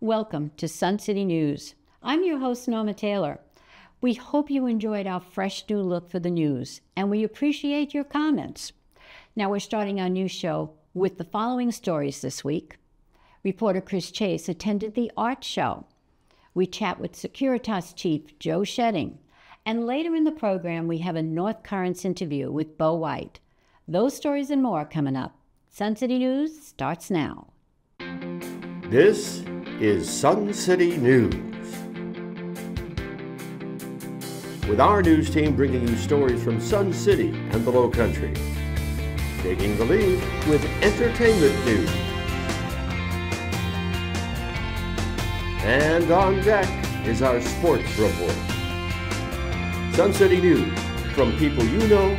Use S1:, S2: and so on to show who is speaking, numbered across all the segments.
S1: Welcome to Sun City News. I'm your host, Norma Taylor. We hope you enjoyed our fresh new look for the news, and we appreciate your comments. Now we're starting our new show with the following stories this week. Reporter Chris Chase attended the art show. We chat with Securitas Chief Joe Schetting. And later in the program, we have a North Currents interview with Bo White. Those stories and more coming up. Sun City News starts now.
S2: This is Sun City News. With our news team bringing you stories from Sun City and the Low Country. Taking the lead with entertainment news. And on deck is our sports report. Sun City News, from people you know,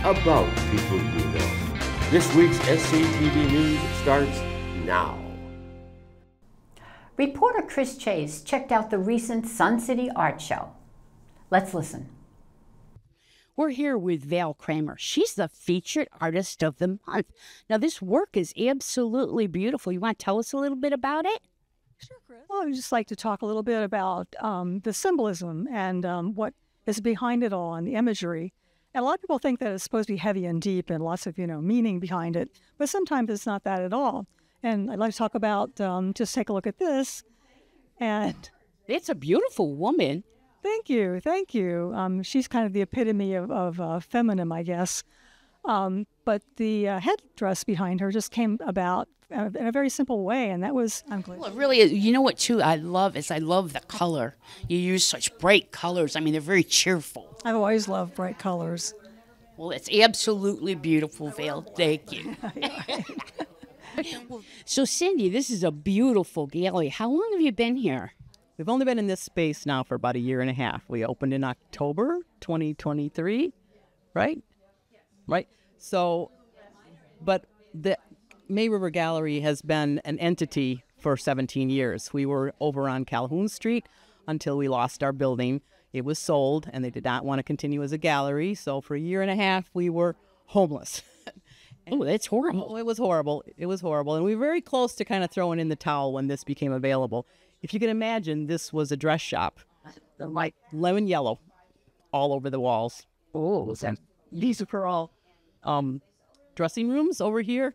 S2: about people you know. This week's SCTV News starts now.
S1: Reporter Chris Chase checked out the recent Sun City Art Show. Let's listen.
S3: We're here with Val Kramer. She's the featured artist of the month. Now, this work is absolutely beautiful. You want to tell us a little bit about it?
S4: Sure, Chris. Well, I would just like to talk a little bit about the symbolism and what is behind it all and the imagery. And a lot of people think that it's supposed to be heavy and deep and lots of, meaning behind it. But sometimes it's not that at all. And I'd like to talk about, just take a look at this. And
S3: it's a beautiful woman.
S4: Thank you. She's kind of the epitome of feminine, I guess. But the headdress behind her just came about in a very simple way, and that was, I'm glad.
S3: Well, it really is. You know what, too, I love the color. You use such bright colors. I mean, they're very cheerful.
S4: I've always loved bright colors.
S3: Well, it's absolutely beautiful, Val. Thank you. So, Cindy, this is a beautiful gallery. How long have you been here?
S5: We've only been in this space now for about a year and a half. We opened in October 2023, right? Right. So, but the May River Gallery has been an entity for 17 years. We were over on Calhoun Street until we lost our building. It was sold, and they did not want to continue as a gallery. So for a year and a half, we were homeless.
S3: Oh, that's horrible.
S5: It was horrible. And we were very close to kind of throwing in the towel when this became available. If you can imagine, this was a dress shop. Like lemon yellow all over the walls.
S3: Oh,
S5: these are all dressing rooms over here.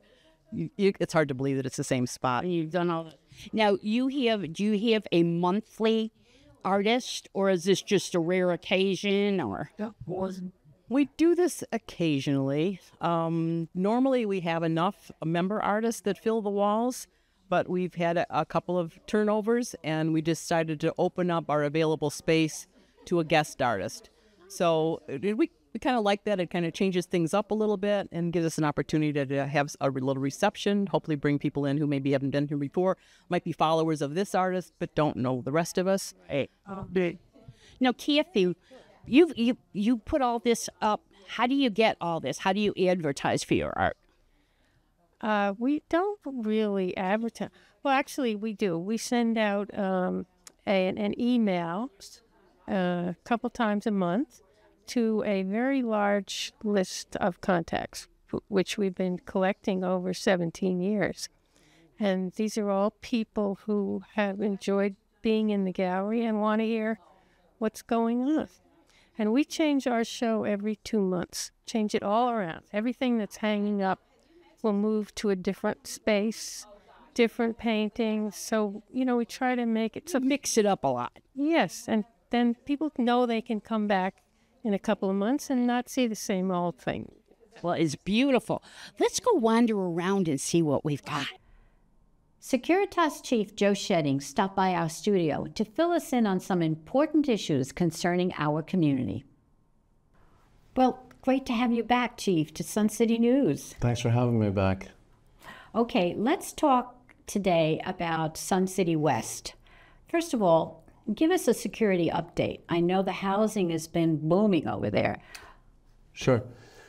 S5: It's hard to believe that it's the same spot.
S3: You've done all that. Now, do you have a monthly artist, or is this just a rare occasion? Or
S5: we do this occasionally. Normally, we have enough member artists that fill the walls, but we've had a couple of turnovers, and we decided to open up our available space to a guest artist. So we kind of like that. It kind of changes things up a little bit and gives us an opportunity to have a little reception, hopefully bring people in who maybe haven't been here before, might be followers of this artist, but don't know the rest of us.
S3: Hey. Now, Kathy, you put all this up. How do you get all this? How do you advertise for your art?
S6: We don't really advertise. Well, actually, we do. We send out an email a couple times a month to a very large list of contacts, which we've been collecting over 17 years. And these are all people who have enjoyed being in the gallery and want to hear what's going on. And we change our show every 2 months, change it all around. Everything that's hanging up will move to a different space, different paintings. So, we try to make it...
S3: So mix it up a lot.
S6: Yes, and then people know they can come back in a couple of months and not see the same old thing.
S3: Well, it's beautiful. Let's go wander around and see what we've got.
S1: Securitas Chief Joe Schetting stopped by our studio to fill us in on some important issues concerning our community. Well, great to have you back, Chief, to Sun City News.
S7: Thanks for having me back.
S1: Okay, let's talk today about Sun City West. First of all, give us a security update. I know the housing has been booming over there.
S7: Sure.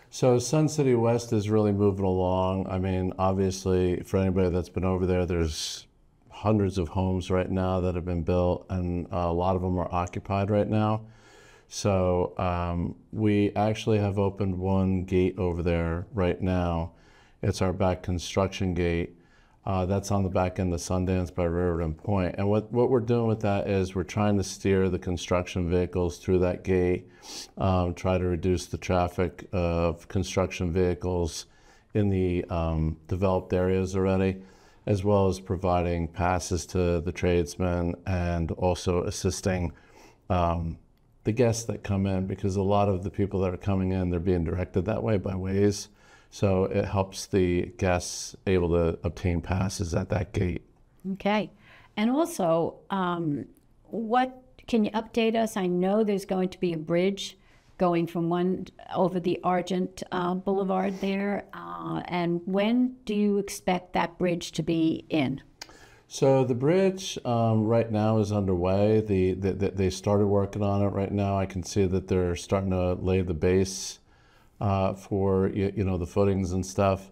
S7: So Sun City West is really moving along. I mean, obviously, for anybody that's been over there, there's hundreds of homes right now that have been built, and a lot of them are occupied right now. So we actually have opened one gate over there right now. It's our back construction gate. That's on the back end of Sundance by Riverton Point. And what we're doing with that is we're trying to steer the construction vehicles through that gate, try to reduce the traffic of construction vehicles in the developed areas already, as well as providing passes to the tradesmen and also assisting the guests that come in, because a lot of the people that are coming in, they're being directed that way by Waze. So it helps the guests able to obtain passes at that gate.
S1: Okay. And also, what can you update us? I know there's going to be a bridge going from one over the Argent Boulevard there. And when do you expect that bridge to be in?
S7: So the bridge right now is underway. They started working on it right now. I can see that they're starting to lay the base for the footings and stuff.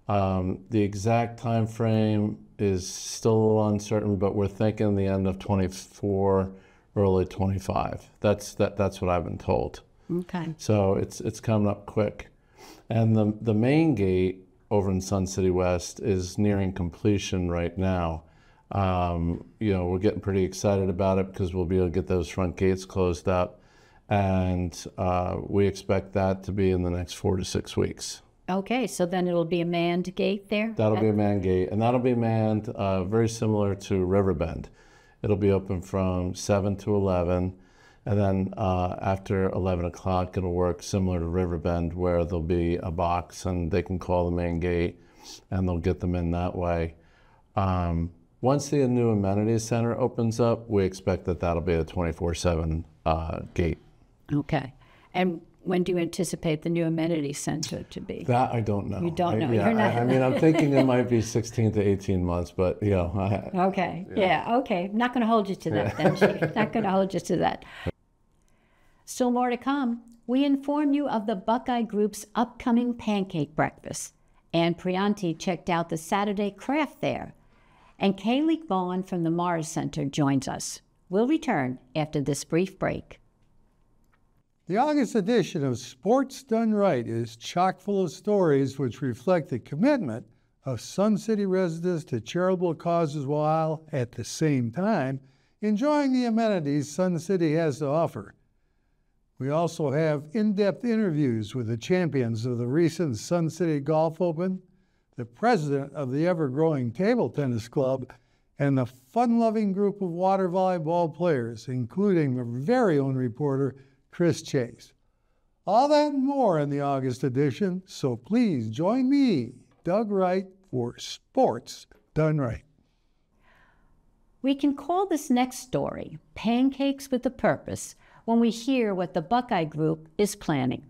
S7: The exact time frame is still a little uncertain, but we're thinking the end of 24, early 25. That's what I've been told.
S1: Okay.
S7: So it's coming up quick. And the main gate over in Sun City West is nearing completion right now. We're getting pretty excited about it because we'll be able to get those front gates closed up. And we expect that to be in the next 4 to 6 weeks.
S1: Okay, so then it'll be a manned gate there?
S7: That'll be a manned gate, and that'll be manned very similar to Riverbend. It'll be open from 7 to 11, and then after 11 o'clock, it'll work similar to Riverbend, where there'll be a box, and they can call the main gate, and they'll get them in that way. Once the new amenities center opens up, we expect that that'll be a 24/7 gate.
S1: Okay. And when do you anticipate the new amenity center to be?
S7: That I don't know.
S1: You don't know.
S7: Yeah,
S1: You're not.
S7: I mean, I'm thinking it might be 16 to 18 months, but
S1: Okay. Yeah. Okay. Not going to hold you to that then, Chief. Not going to hold you to that. Still more to come. We inform you of the Buckeye Group's upcoming pancake breakfast. Ann Prianti checked out the Saturday craft fair. And Kaylee Vaughn from the Mars Center joins us. We'll return after this brief break.
S8: The August edition of Sports Done Right is chock full of stories which reflect the commitment of Sun City residents to charitable causes while, at the same time, enjoying the amenities Sun City has to offer. We also have in-depth interviews with the champions of the recent Sun City Golf Open, the president of the ever-growing Table Tennis Club, and the fun-loving group of water volleyball players, including our very own reporter, Chris Chase. All that and more in the August edition, so please join me, Doug Wright, for Sports Done Right.
S1: We can call this next story Pancakes with a Purpose when we hear what the Buckeye Group is planning.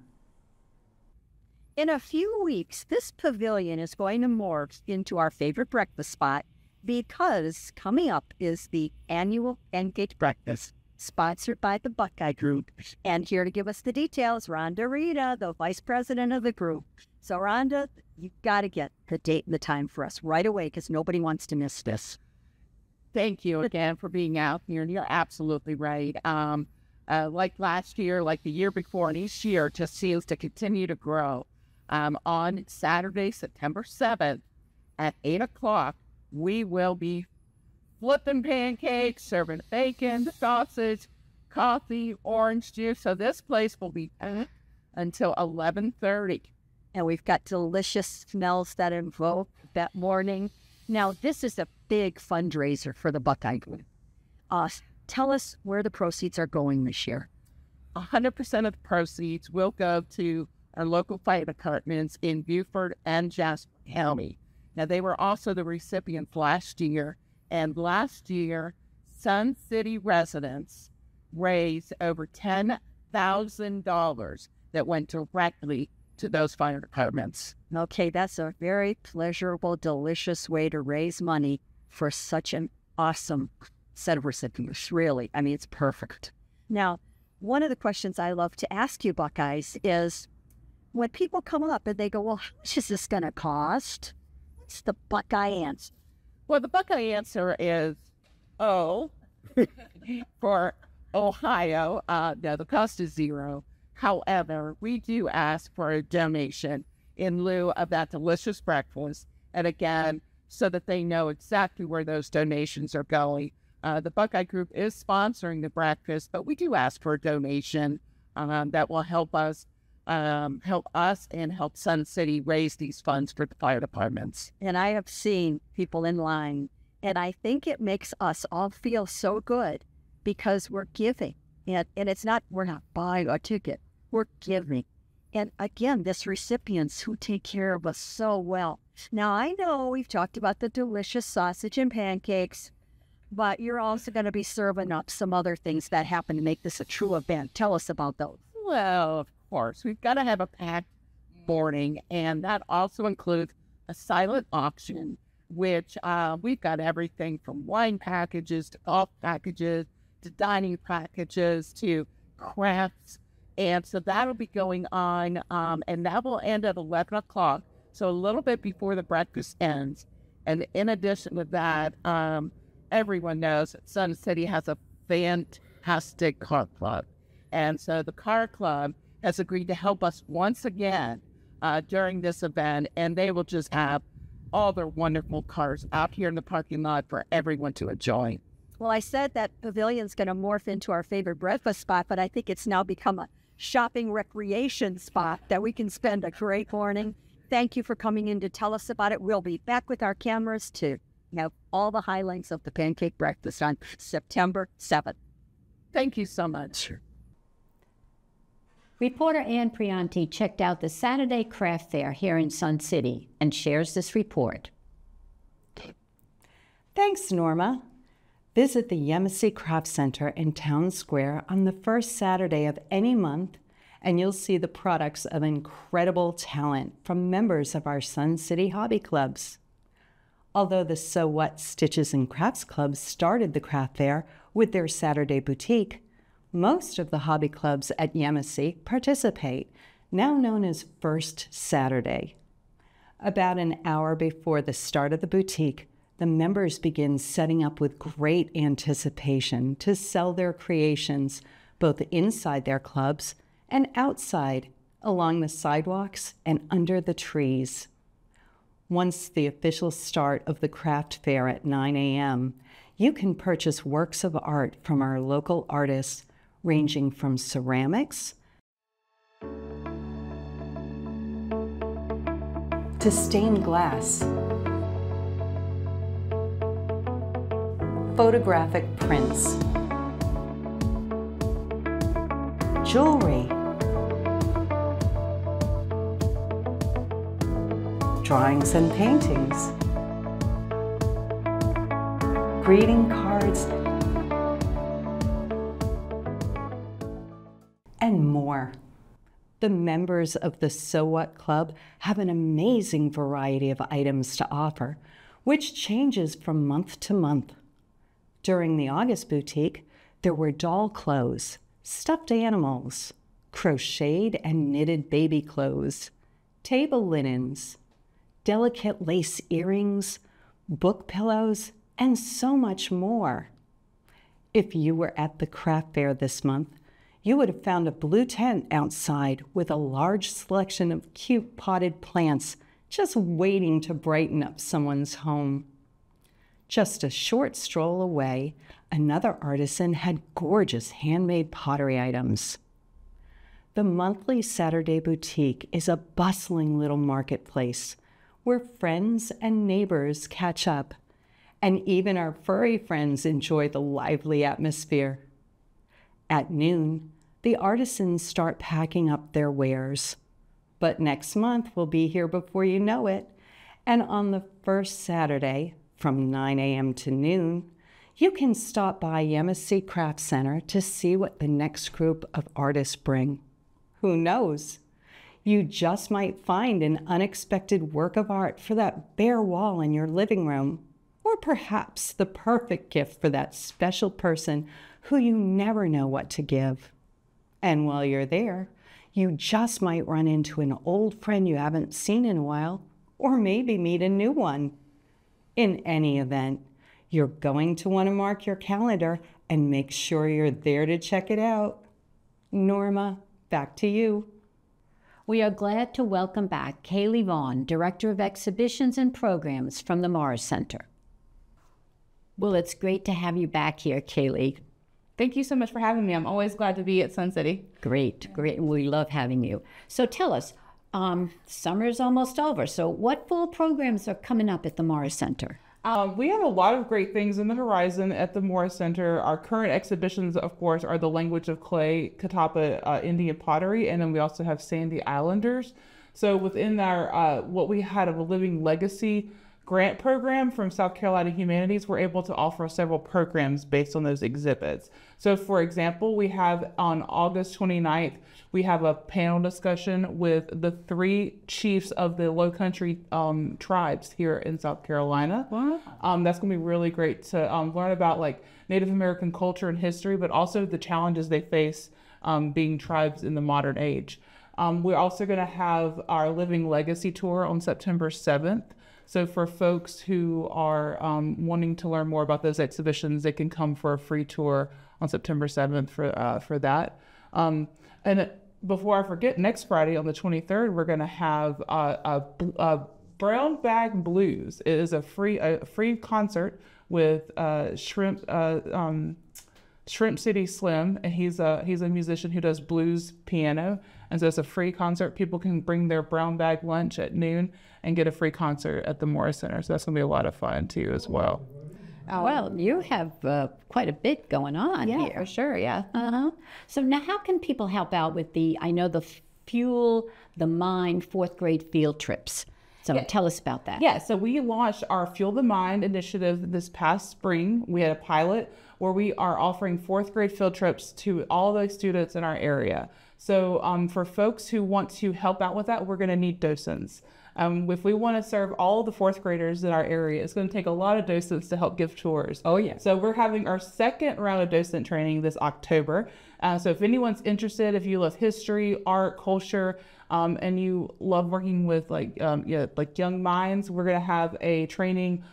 S9: In a few weeks, this pavilion is going to morph into our favorite breakfast spot because coming up is the annual Pancake Breakfast, sponsored by the Buckeye Group. And here to give us the details, Rhonda Rita, the vice president of the group. So Rhonda, you've got to get the date and the time for us right away because nobody wants to miss this.
S10: Thank you again for being out here. And you're absolutely right. Like last year, like the year before, and each year just seems to continue to grow. On Saturday, September 7th at 8 o'clock, we will be flipping pancakes, serving bacon, sausage, coffee, orange juice. So this place will be until 11:30.
S9: And we've got delicious smells that invoke that morning. Now, this is a big fundraiser for the Buckeye Group. Tell us where the proceeds are going this year.
S10: 100% of the proceeds will go to our local fire departments in Beaufort and Jasper County. Now, they were also the recipients last year, and last year, Sun City residents raised over $10,000 that went directly to those fire departments.
S9: Okay, that's a very pleasurable, delicious way to raise money for such an awesome set of recipients, really. I mean, it's perfect. Now, one of the questions I love to ask you, Buckeyes, is when people come up and they go, well, how much is this going to cost? What's the Buckeye answer?
S10: Well, the Buckeye answer is O for Ohio. No, the cost is $0. However, we do ask for a donation in lieu of that delicious breakfast. And again, so that they know exactly where those donations are going. The Buckeye Group is sponsoring the breakfast, but we do ask for a donation that will help us and help Sun City raise these funds for the fire departments.
S9: And I have seen people in line, and I think it makes us all feel so good because we're giving. And it's not, we're not buying a ticket, we're giving. And again, this recipients who take care of us so well. Now, I know we've talked about the delicious sausage and pancakes, but you're also going to be serving up some other things that happen to make this a true event. Tell us about those.
S10: Well, of course, we've got to have a packed morning, and that also includes a silent auction, which we've got everything from wine packages to golf packages to dining packages to crafts. And so that'll be going on, and that will end at 11 o'clock, so a little bit before the breakfast ends. And in addition to that, everyone knows that Sun City has a fantastic car club. And so the car club has agreed to help us once again during this event, and they will just have all their wonderful cars out here in the parking lot for everyone to enjoy.
S9: Well, I said that pavilion's going to morph into our favorite breakfast spot, but I think it's now become a shopping recreation spot that we can spend a great morning. Thank you for coming in to tell us about it. We'll be back with our cameras to have all the highlights of the Pancake Breakfast on September 7th.
S10: Thank you so much.
S1: Reporter Ann Prianti checked out the Saturday Craft Fair here in Sun City and shares this report.
S11: Thanks, Norma. Visit the Yemassee Craft Center in Town Square on the first Saturday of any month, and you'll see the products of incredible talent from members of our Sun City hobby clubs. Although the So What Stitches and Crafts Club started the craft fair with their Saturday boutique, most of the hobby clubs at Yemassee participate, now known as First Saturday. About an hour before the start of the boutique, the members begin setting up with great anticipation to sell their creations, both inside their clubs and outside, along the sidewalks and under the trees. Once the official start of the craft fair at 9 a.m., you can purchase works of art from our local artists, ranging from ceramics to stained glass, photographic prints, jewelry, drawings and paintings, greeting cards, and more. The members of the So What Club have an amazing variety of items to offer, which changes from month to month. During the August boutique, there were doll clothes, stuffed animals, crocheted and knitted baby clothes, table linens, delicate lace earrings, book pillows, and so much more. If you were at the craft fair this month, you would have found a blue tent outside with a large selection of cute potted plants just waiting to brighten up someone's home. Just a short stroll away, another artisan had gorgeous handmade pottery items. The monthly Saturday boutique is a bustling little marketplace where friends and neighbors catch up, and even our furry friends enjoy the lively atmosphere. At noon, the artisans start packing up their wares. But next month will be here before you know it, and on the first Saturday, from 9 a.m. to noon, you can stop by Yemassee Craft Center to see what the next group of artists bring. Who knows? You just might find an unexpected work of art for that bare wall in your living room, or perhaps the perfect gift for that special person who you never know what to give. And while you're there, you just might run into an old friend you haven't seen in a while, or maybe meet a new one. In any event, you're going to want to mark your calendar and make sure you're there to check it out. Norma, back to you.
S1: We are glad to welcome back Kaylee Vaughn, Director of Exhibitions and Programs from the Morris Center. Well, it's great to have you back here, Kaylee.
S12: Thank you so much for having me. I'm always glad to be at Sun City.
S1: Great. We love having you. So tell us, summer's almost over, so what fall programs are coming up at the Morris Center?
S12: We have a lot of great things in the horizon at the Morris Center. Our current exhibitions, of course, are the Language of Clay, Catawba Indian Pottery, and then we also have Sandy Islanders. So within our, what we had of a Living Legacy grant program from South Carolina Humanities, we're able to offer several programs based on those exhibits. So for example, we have on August 29th, we have a panel discussion with the 3 chiefs of the Low Country tribes here in South Carolina.
S1: Wow.
S12: That's gonna be really great to learn about like Native American culture and history, but also the challenges they face being tribes in the modern age. We're also gonna have our Living Legacy tour on September 7th. So for folks who are wanting to learn more about those exhibitions, they can come for a free tour on September 7th for that. And before I forget, next Friday on the 23rd, we're going to have a Brown Bag Blues. It is a free concert with Shrimp City Slim, and he's a musician who does blues piano. And so it's a free concert. People can bring their brown bag lunch at noon and get a free concert at the Morris Center. So that's going to be a lot of fun too as well.
S1: Well, you have quite a bit going on here.
S12: Yeah, for sure, yeah.
S1: So now how can people help out with the Fuel the Mind 4th grade field trips? So tell us about that.
S12: Yeah, so we launched our Fuel the Mind initiative this past spring. We had a pilot where we are offering 4th grade field trips to all those students in our area. So for folks who want to help out with that, we're going to need docents. If we want to serve all the 4th graders in our area, it's going to take a lot of docents to help give tours.
S1: Oh, yeah.
S12: So we're having our 2nd round of docent training this October. So if anyone's interested, if you love history, art, culture, and you love working with like young minds, we're going to have a training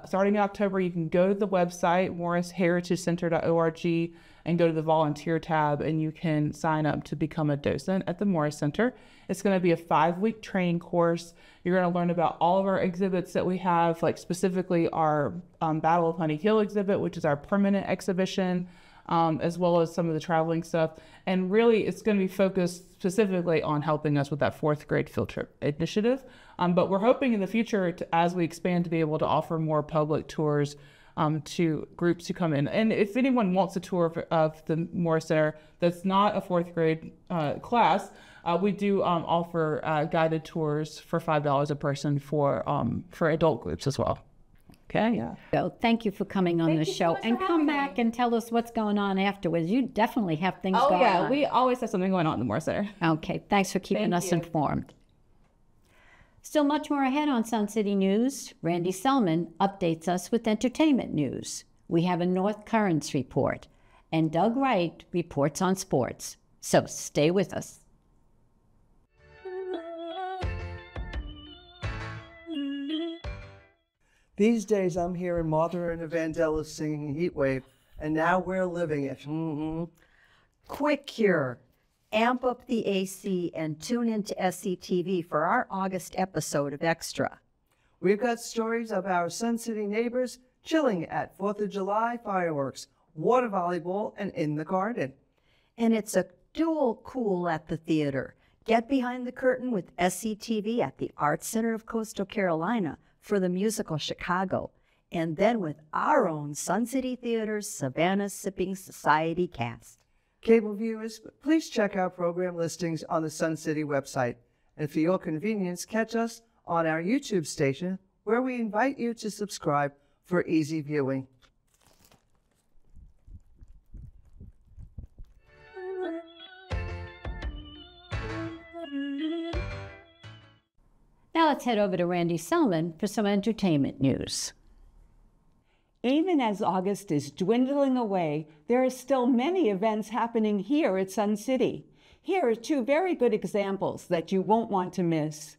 S12: starting in October. You can go to the website, morrisheritagecenter.org, and go to the volunteer tab, and you can sign up to become a docent at the Morris Center. It's going to be a 5-week training course. You're going to learn about all of our exhibits that we have, like specifically our Battle of Honey Hill exhibit, which is our permanent exhibition, as well as some of the traveling stuff. And really, it's going to be focused specifically on helping us with that 4th grade field trip initiative. But we're hoping in the future, as we expand, to be able to offer more public tours to groups who come in. And if anyone wants a tour of the Morris Center that's not a 4th grade class, we do offer guided tours for $5 a person for adult groups as well.
S1: Okay. Yeah. So thank you for coming on the show, and come back and tell us what's going on afterwards. You definitely have things going on.
S12: Oh yeah, we always have something going on in the Morris Center.
S1: Okay, thanks for keeping us informed. Still much more ahead on Sun City News. Randy Selman updates us with entertainment news. We have a North Currents report, and Doug Wright reports on sports. So stay with us.
S13: These days I'm hearing Martha and Vangelis singing Heat Wave, and now we're living it.
S9: Quick cure. Amp up the AC and tune into SCTV for our August episode of Extra.
S13: We've got stories of our Sun City neighbors chilling at 4th of July fireworks, water volleyball, and in the garden.
S9: And it's a dual cool at the theater. Get behind the curtain with SCTV at the Arts Center of Coastal Carolina for the musical Chicago, and then with our own Sun City Theater's Savannah Sipping Society cast.
S13: Cable viewers, please check our program listings on the Sun City website. And for your convenience, catch us on our YouTube station, where we invite you to subscribe for easy viewing.
S1: Now let's head over to Randy Selman for some entertainment news.
S14: Even as August is dwindling away, there are still many events happening here at Sun City. Here are 2 very good examples that you won't want to miss.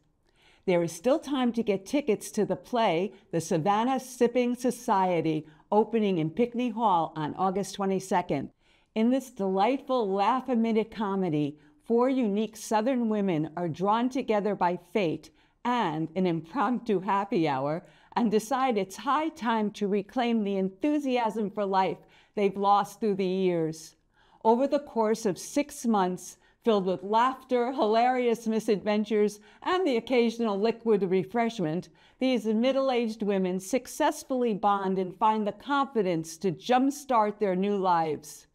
S14: There is still time to get tickets to the play, The Savannah Sipping Society, opening in Pickney Hall on August 22nd. In this delightful laugh-a-minute comedy, 4 unique Southern women are drawn together by fate and an impromptu happy hour and decide it's high time to reclaim the enthusiasm for life they've lost through the years. Over the course of 6 months, filled with laughter, hilarious misadventures, and the occasional liquid refreshment, these middle-aged women successfully bond and find the confidence to jumpstart their new lives.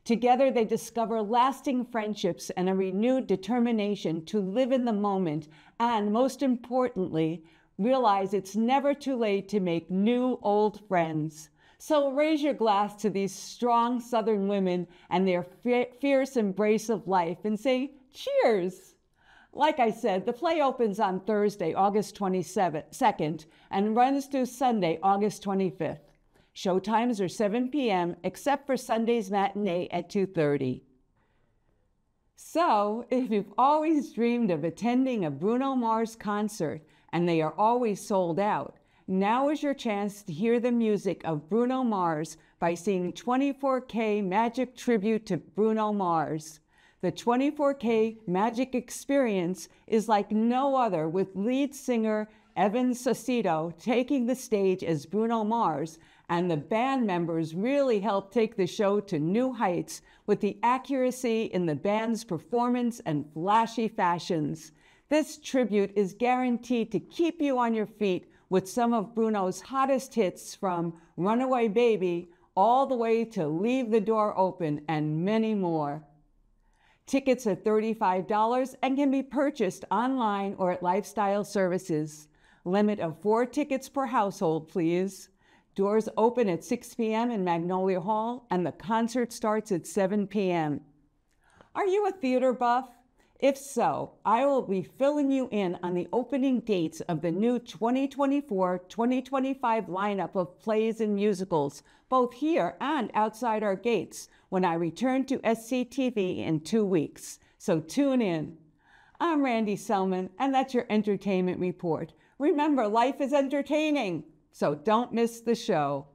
S14: Together, they discover lasting friendships and a renewed determination to live in the moment and, most importantly, realize it's never too late to make new old friends. So raise your glass to these strong Southern women and their fierce embrace of life and say, cheers. Like I said, the play opens on Thursday, August 22nd, and runs through Sunday, August 25th. Showtimes are 7 p.m., except for Sunday's matinee at 2:30. So, if you've always dreamed of attending a Bruno Mars concert, and they are always sold out, now is your chance to hear the music of Bruno Mars by seeing 24K Magic Tribute to Bruno Mars. The 24K Magic experience is like no other, with lead singer Evan Saucedo taking the stage as Bruno Mars, and the band members really help take the show to new heights with the accuracy in the band's performance and flashy fashions. This tribute is guaranteed to keep you on your feet with some of Bruno's hottest hits, from Runaway Baby all the way to Leave the Door Open and many more. Tickets are $35 and can be purchased online or at Lifestyle Services. Limit of 4 tickets per household, please. Doors open at 6 p.m. in Magnolia Hall, and the concert starts at 7 p.m. Are you a theater buff? If so, I will be filling you in on the opening dates of the new 2024-2025 lineup of plays and musicals, both here and outside our gates, when I return to SCTV in 2 weeks. So tune in. I'm Randy Selman, and that's your entertainment report. Remember, life is entertaining, so don't miss the show.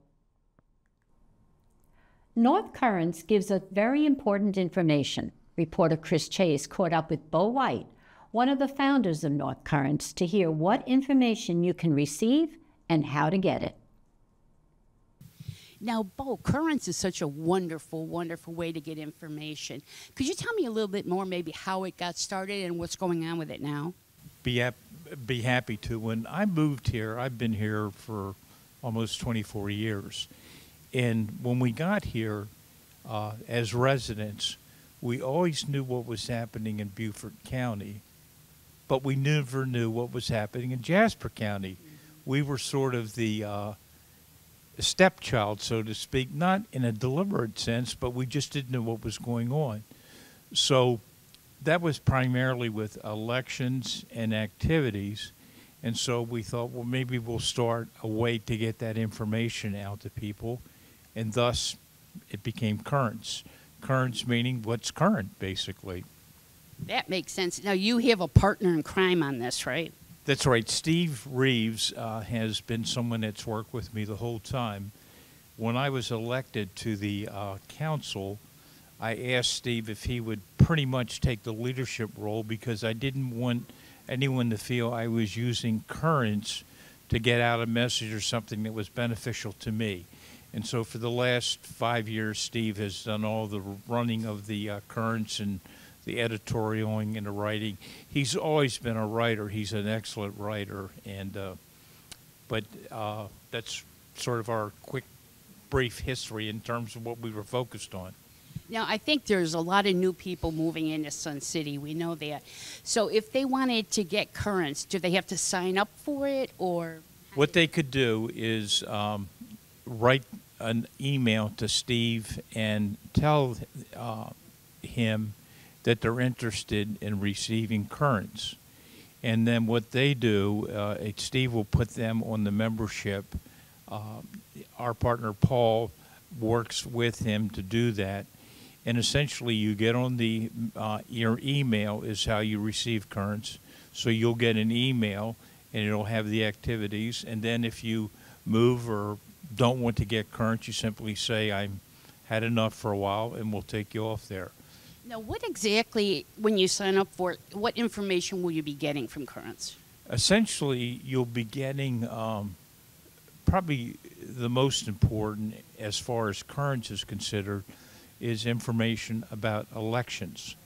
S1: North Currents gives us very important information. Reporter Chris Chase caught up with Bo White, one of the founders of North Currents, to hear what information you can receive and how to get it.
S3: Now, Bo, Currents is such a wonderful, wonderful way to get information. Could you tell me a little bit more, maybe how it got started and what's going on with it now?
S15: Be happy to. When I moved here, I've been here for almost 24 years. And when we got here as residents, we always knew what was happening in Beaufort County, but we never knew what was happening in Jasper County. We were sort of the stepchild, so to speak, not in a deliberate sense, but we just didn't know what was going on. So that was primarily with elections and activities, and so we thought, well, maybe we'll start a way to get that information out to people, and thus it became Currents. Currents meaning what's current, basically.
S3: That makes sense. Now, you have a partner in crime on this, right?
S15: That's right. Steve Reeves has been someone that's worked with me the whole time. When I was elected to the council, I asked Steve if he would pretty much take the leadership role, because I didn't want anyone to feel I was using Currents to get out a message or something that was beneficial to me. And so for the last 5 years, Steve has done all the running of the Currents and the editorialing and the writing. He's always been a writer. He's an excellent writer. And but that's sort of our quick, brief history in terms of what we were focused on.
S3: Now, I think there's a lot of new people moving into Sun City. We know that. So if they wanted to get Currents, do they have to sign up for it, or?
S15: What they could do is write an email to Steve and tell him that they're interested in receiving Currents. And then what they do, Steve will put them on the membership. Our partner Paul works with him to do that. And essentially you get on the, your email is how you receive Currents. So you'll get an email and it'll have the activities. And then if you move or don't want to get Currents, you simply say, I've had enough for a while, and we'll take you off there.
S3: Now, what exactly, when you sign up for it, what information will you be getting from Currents?
S15: Essentially, you'll be getting probably the most important, as far as Currents is considered, is information about elections.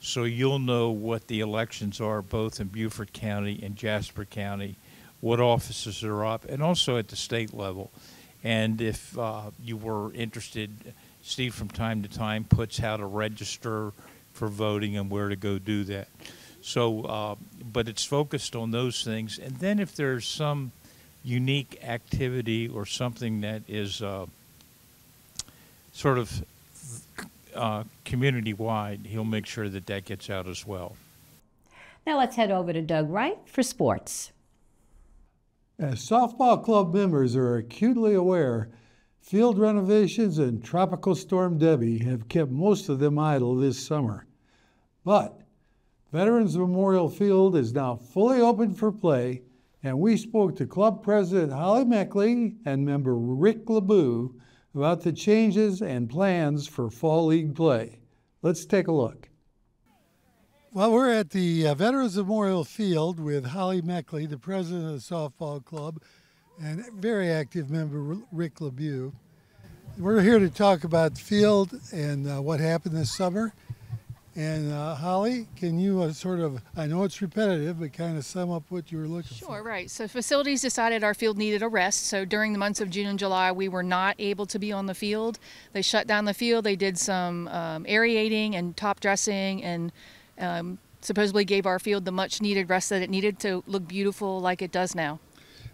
S15: So you'll know what the elections are both in Beaufort County and Jasper County, what offices are up, and also at the state level. And if you were interested, Steve from time to time puts how to register for voting and where to go do that. So, but it's focused on those things. And then if there's some unique activity or something that is sort of community-wide, he'll make sure that that gets out as well.
S1: Now let's head over to Doug Wright for sports.
S8: As softball club members are acutely aware, field renovations and Tropical Storm Debbie have kept most of them idle this summer. But Veterans Memorial Field is now fully open for play, and we spoke to club president Holly Meckley and member Rick LeBeau about the changes and plans for fall league play. Let's take a look. Well, we're at the Veterans Memorial Field with Holly Meckley, the president of the softball club, and very active member Rick LeBeau. We're here to talk about the field and what happened this summer. And Holly, can you sort of, I know it's repetitive, but kind of sum up what you were looking for?
S16: Sure, right. So facilities decided our field needed a rest. So during the months of June and July, we were not able to be on the field. They shut down the field. They did some aerating and top dressing and supposedly gave our field the much needed rest that it needed to look beautiful like it does now.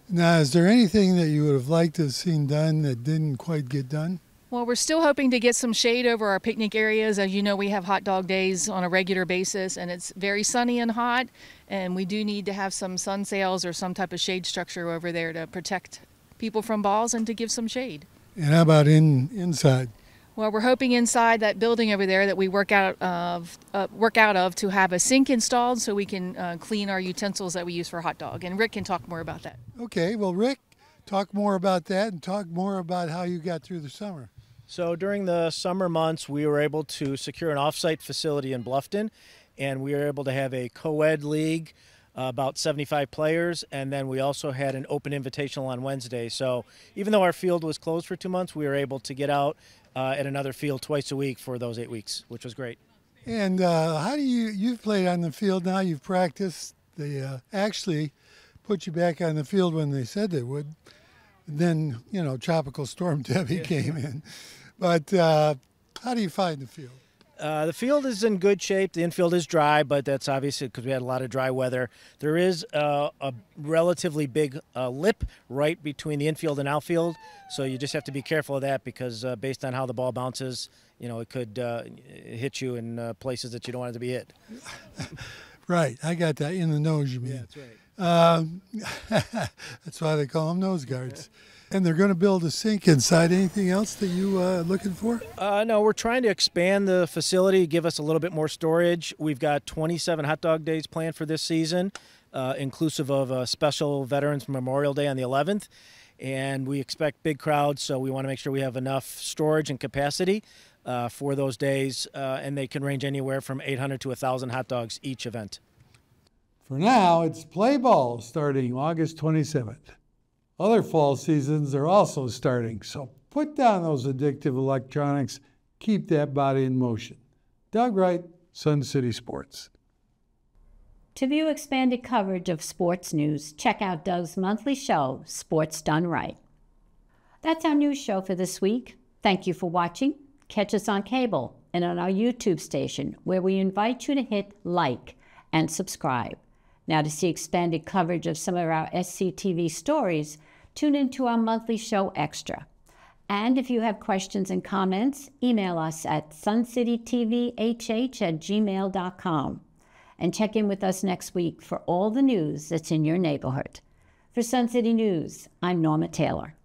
S8: Now, is there anything that you would have liked to have seen done that didn't quite get done?
S16: Well, we're still hoping to get some shade over our picnic areas. As you know, we have hot dog days on a regular basis, and it's very sunny and hot, and we do need to have some sun sails or some type of shade structure over there to protect people from balls and to give some shade.
S8: And how about inside?
S16: Well, we're hoping inside that building over there that we work out of to have a sink installed so we can clean our utensils that we use for hot dog. And Rick can talk more about that.
S8: Okay, well, Rick, talk more about that and talk more about how you got through the summer.
S17: So during the summer months, we were able to secure an off-site facility in Bluffton, and we were able to have a co-ed league, about 75 players, and then we also had an open invitational on Wednesday. So even though our field was closed for 2 months, we were able to get out at another field twice a week for those 8 weeks, which was great.
S8: And how do you've played on the field now, you've practiced, they actually put you back on the field when they said they would. Then, you know, Tropical Storm Debbie came in. But how do you find the field?
S17: The field is in good shape. The infield is dry, but that's obviously because we had a lot of dry weather. There is a relatively big lip right between the infield and outfield, so you just have to be careful of that because based on how the ball bounces, you know, it could hit you in places that you don't want it to be hit.
S8: Right, I got that. In the nose, you mean.
S17: Yeah, that's
S8: right. That's why they call them nose guards. And they're going to build a sink inside. Anything else that you looking for?
S17: No, we're trying to expand the facility, give us a little bit more storage. We've got 27 hot dog days planned for this season, inclusive of a special Veterans Memorial Day on the 11th. And we expect big crowds, so we want to make sure we have enough storage and capacity for those days. And they can range anywhere from 800 to 1,000 hot dogs each event.
S8: For now, it's play ball starting August 27th. Other fall seasons are also starting, so put down those addictive electronics, keep that body in motion. Doug Wright, Sun City Sports.
S1: To view expanded coverage of sports news, check out Doug's monthly show, Sports Done Right. That's our news show for this week. Thank you for watching. Catch us on cable and on our YouTube station, where we invite you to hit like and subscribe. Now, to see expanded coverage of some of our SCTV stories, tune into our monthly show Extra. And if you have questions and comments, email us at suncitytvhh@gmail.com. And check in with us next week for all the news that's in your neighborhood. For Sun City News, I'm Norma Taylor.